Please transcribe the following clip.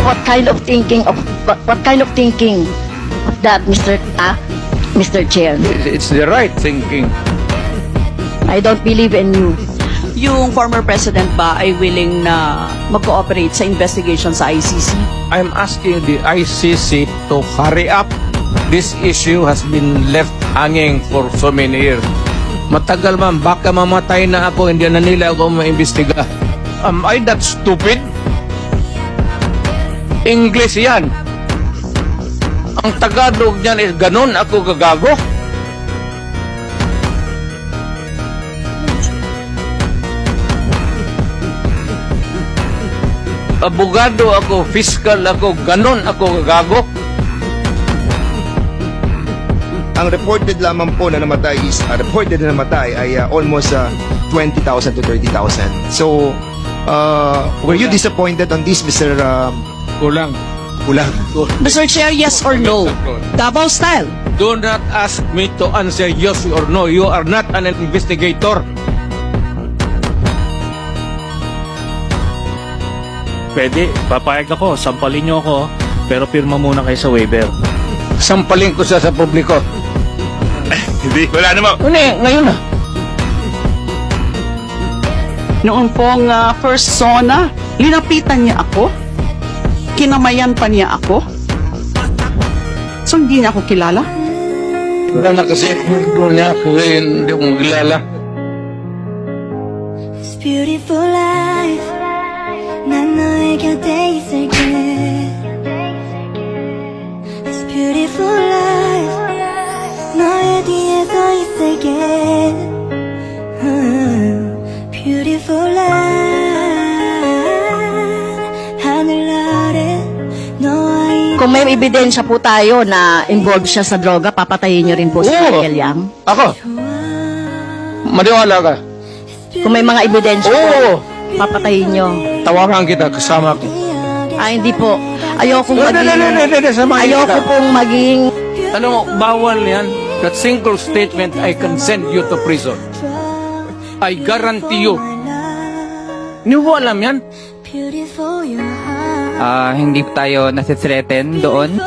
What kind of thinking of that, Mr. Chair? It's the right thinking. I don't believe in you. Yung former president ba ay willing na mag-cooperate sa investigation sa ICC? I'm asking the ICC to hurry up. This issue has been left hanging for so many years. Matagal man, baka mamatay na ako, hindi na nila ako maimbestiga. Am I that stupid? English yan. Ang Tagalog niyan is ganun ako gagago. Abogado ako, fiscal ako, ganun ako gagago. Ang reported lamang po na namatay is ay almost 20,000 to 30,000. So, were you disappointed on this, Mr. Kulang. Kulang? Mr. Chair, yes or no? Davao style. Do not ask me to answer yes or no. You are not an investigator. Pwede, papayag ako, sampalin niyo ako, pero pirma muna kayo sa waiver. Sampalin ko sa publiko. Hindi, wala naman. Ngayon na. Noon pong first SONA, linapitan niya ako. Kinamayan pa niya ako. So hindi niya ako kilala. Wala na kasi. Doon niya ako hindi ko magilala. This beautiful life 난 너의 곁에 있을게 This beautiful life 너의 뒤에 서 있을게 Beautiful life 하늘 아래 너와 Kung may ebidensya po tayo na involved siya sa droga, papatayin niyo rin po si Oo. Michael Yang. Ako. Maniwala ka. Kung may mga ebidensya po, Oo. papatayin niyo. Tawagan kita kasama ko. Hindi po. Ayokong Samahin Ayoko kita. pong maging... Alam mo, bawal yan. That single statement, I can send you to prison. I guarantee you. Hindi mo alam yan? Beautiful your heart Hindi tayo nasi-threaten doon.